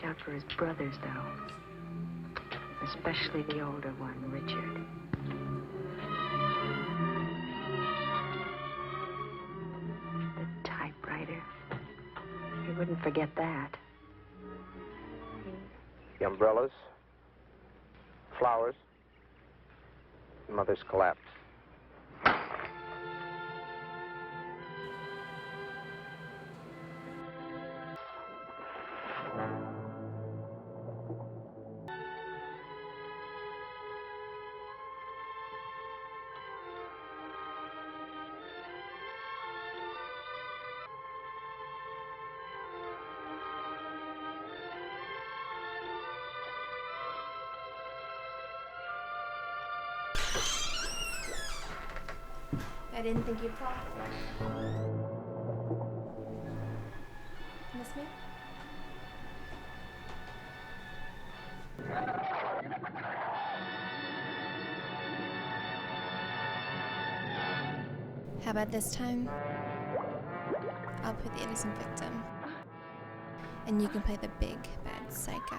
watch out for his brothers, though. Especially the older one, Richard. The typewriter. He wouldn't forget that. The umbrellas, flowers, mother's collapse. I didn't think you'd call. Miss me? How about this time? I'll play the innocent victim. And you can play the big, bad psycho.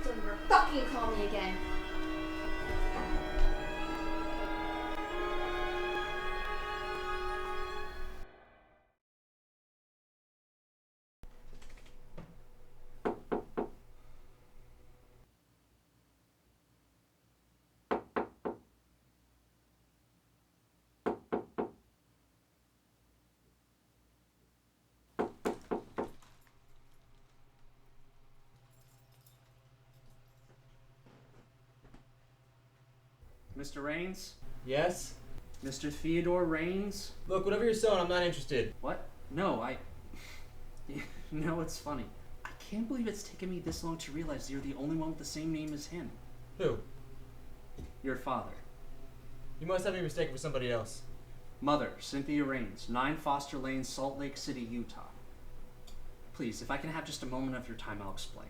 Don't ever fucking call me again. Mr. Raines? Yes? Mr. Theodore Raines? Look, whatever you're selling, I'm not interested. What? No, You know, it's funny. I can't believe it's taken me this long to realize you're the only one with the same name as him. Who? Your father. You must have me mistaken for somebody else. Mother, Cynthia Raines, 9 Foster Lane, Salt Lake City, Utah. Please, if I can have just a moment of your time, I'll explain.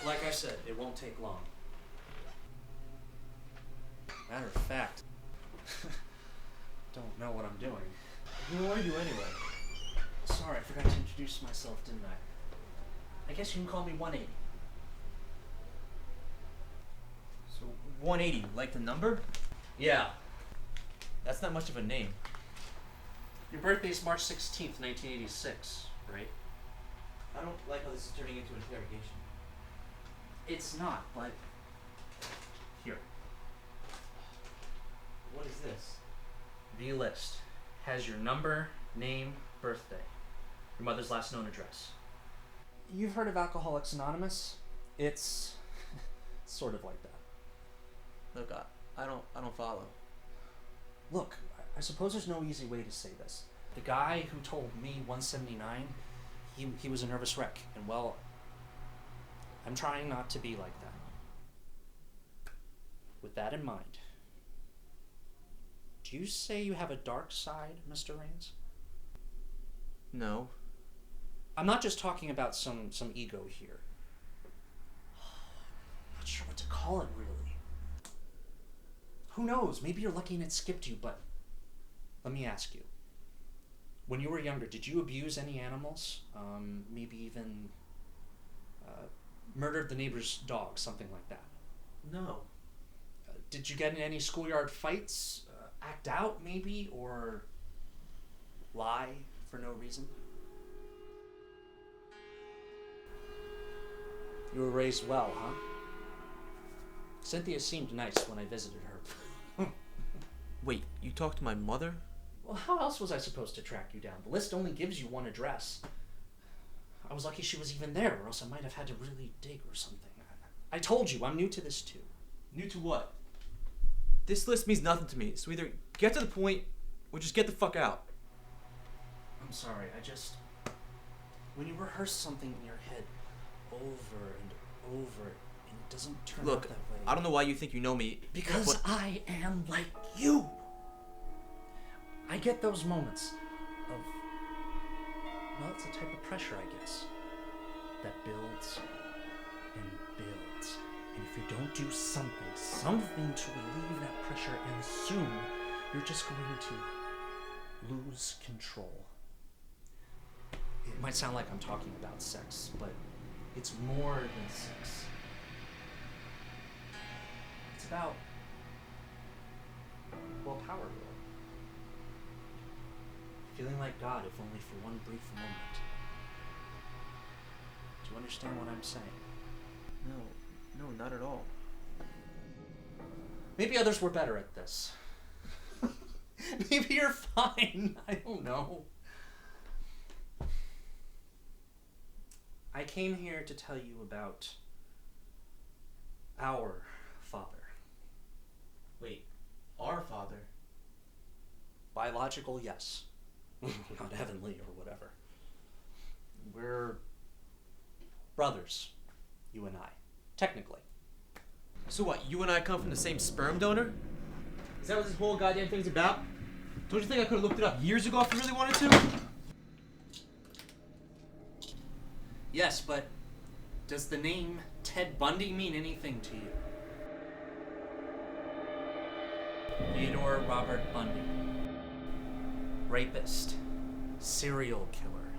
Like I said, it won't take long. Matter of fact, don't know what I'm doing. Who are you anyway? Sorry, I forgot to introduce myself, didn't I? I guess you can call me 180. So, 180, like the number? Yeah. That's not much of a name. Your birthday's March 16th, 1986, right? I don't like how this is turning into an interrogation. It's not, but... Here. What is this? The list has your number, name, birthday, your mother's last known address. You've heard of Alcoholics Anonymous? It's sort of like that. Look, I don't follow. Look, I suppose there's no easy way to say this. The guy who told me 179, he was a nervous wreck, and well, I'm trying not to be like that. With that in mind, do you say you have a dark side, Mr. Raines? No. I'm not just talking about some ego here. I'm not sure what to call it, really. Who knows? Maybe you're lucky and it skipped you, but let me ask you. When you were younger, did you abuse any animals? Maybe even murdered the neighbor's dog, something like that? No. Did you get in any schoolyard fights? Act out, maybe? Or lie for no reason? You were raised well, huh? Cynthia seemed nice when I visited her. Wait, you talked to my mother? Well, how else was I supposed to track you down? The list only gives you one address. I was lucky she was even there, or else I might have had to really dig or something. I told you, I'm new to this too. New to what? This list means nothing to me, so either get to the point, or just get the fuck out. I'm sorry, when you rehearse something in your head over and over it doesn't turn out Look, that way. I don't know why you think you know me. Because but I am like you. I get those moments of, well, it's a type of pressure, I guess, that builds and builds. And if you don't do something to relieve that pressure, and soon you're just going to lose control. It might sound like I'm talking about sex, but it's more than sex. It's about, well, power, really. Feeling like God, if only for one brief moment. Do you understand what I'm saying? No, not at all. Maybe others were better at this. Maybe you're fine. I don't know. I came here to tell you about our Father. Wait, our Father? Biological, yes. Not heavenly or whatever. We're brothers, you and I. Technically. So what, you and I come from the same sperm donor? Is that what this whole goddamn thing's about? Don't you think I could have looked it up years ago if you really wanted to? Yes, but does the name Ted Bundy mean anything to you? Theodore Robert Bundy. Rapist. Serial killer.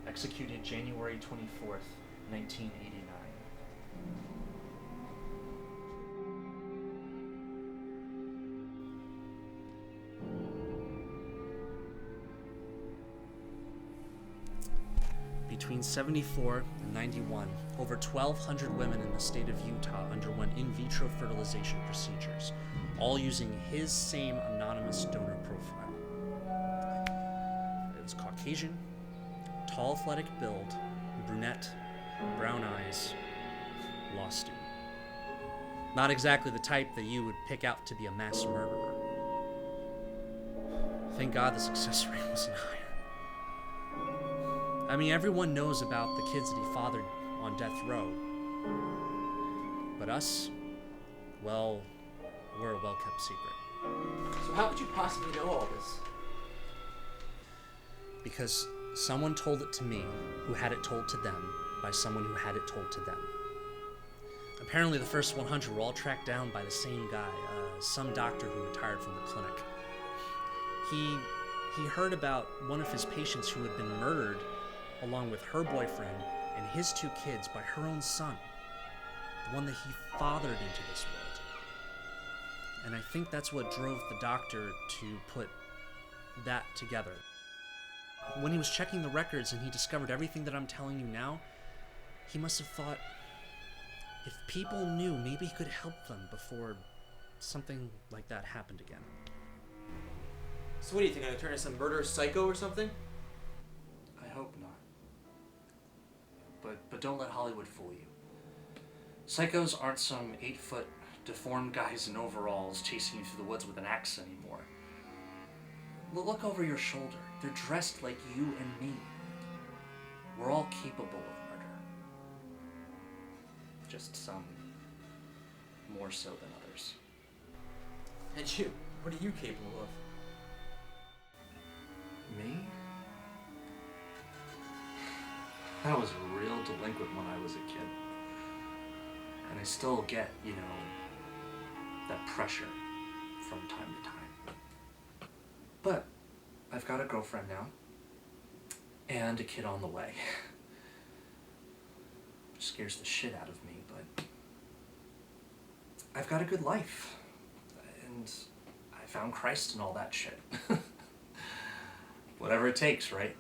Executed January 24th, 1989. Between 74 and 91, over 1,200 women in the state of Utah underwent in vitro fertilization procedures, all using his same anonymous donor profile. It was Caucasian, tall athletic build, brunette, brown eyes, law student. Not exactly the type that you would pick out to be a mass murderer. Thank God the success rate wasn't higher. I mean, everyone knows about the kids that he fathered on death row. But us, well, we're a well-kept secret. So how could you possibly know all this? Because someone told it to me who had it told to them by someone who had it told to them. Apparently the first 100 were all tracked down by the same guy, some doctor who retired from the clinic. He heard about one of his patients who had been murdered along with her boyfriend and his 2 kids by her own son, the one that he fathered into this world. And I think that's what drove the doctor to put that together. When he was checking the records and he discovered everything that I'm telling you now, he must have thought, if people knew, maybe he could help them before something like that happened again. So what do you think, I'm gonna turn into some murderous psycho or something? I hope not. But don't let Hollywood fool you. Psychos aren't some 8-foot deformed guys in overalls chasing you through the woods with an axe anymore. Look over your shoulder. They're dressed like you and me. We're all capable of murder. Just some more so than others. And you, what are you capable of? Me? I was a real delinquent when I was a kid. And I still get, that pressure from time to time. But I've got a girlfriend now. And a kid on the way. Which scares the shit out of me, but I've got a good life. And I found Christ and all that shit. Whatever it takes, right?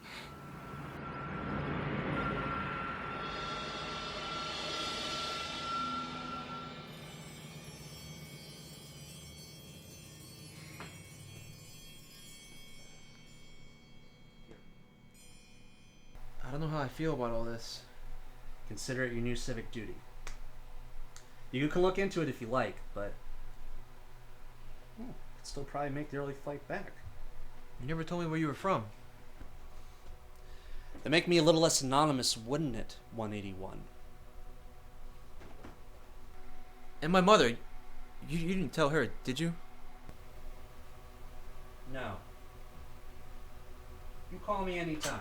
I don't know how I feel about all this. Consider it your new civic duty. You can look into it if you like, but could still probably make the early flight back. You never told me where you were from. That'd make me a little less anonymous, wouldn't it, 181? And my mother, you didn't tell her, did you? No. You call me anytime.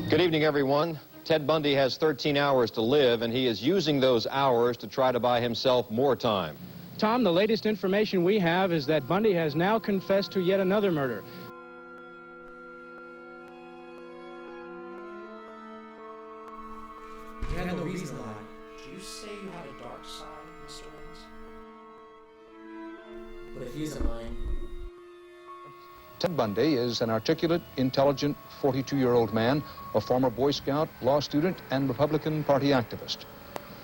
Good evening, everyone. Ted Bundy has 13 hours to live, and he is using those hours to try to buy himself more time. Tom, the latest information we have is that Bundy has now confessed to yet another murder. You had no reason to lie. Do you say you had a dark side, Mr. Raines? But if he isn't lying, Ted Bundy is an articulate, intelligent, 42-year-old man, a former Boy Scout, law student, and Republican Party activist.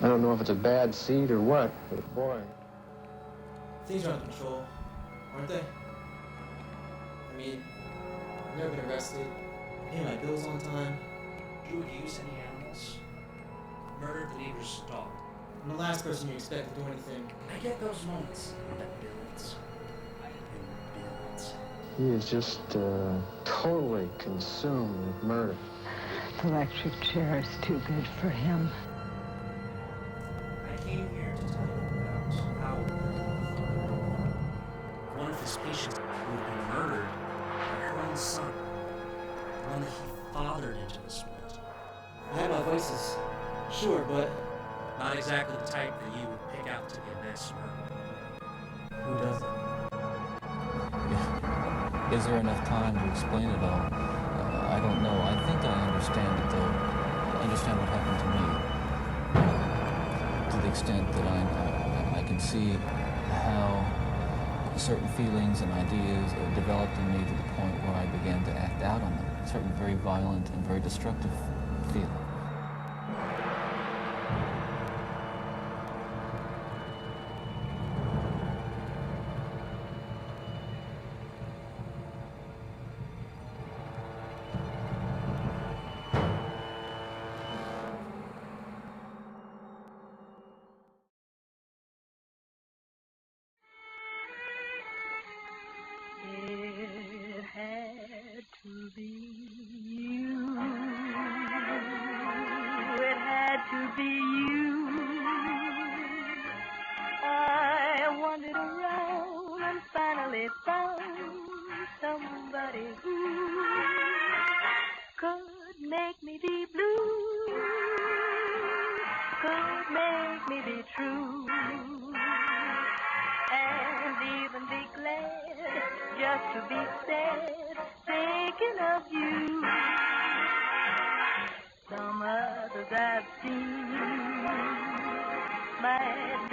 I don't know if it's a bad seed or what, but boy. things are under control, aren't they? I mean, I've never been arrested, pay my bills on time. You would use any animals? Murdered the neighbor's dog. I'm the last person you expect to do anything. I get those moments that builds and builds. He is just totally consumed with murder. The electric chair is too good for him. I came here to tell you about how one of his patients who had been murdered by her own son, the one that he fathered into this world. I have my voices, sure, but Not exactly the type that you would pick out to be a nice murderer. who does it? Is there enough time to explain it all? I don't know. I think I understand it, though. I understand what happened to me. To the extent that I can see how certain feelings and ideas developed in me to the point where I began to act out on them. Certain very violent and very destructive feelings. It had to be you. It had to be you. I wandered around and finally found somebody who could make me be blue, could make me be true, and even be glad just to be sad, thinking of you. Some others I've seen might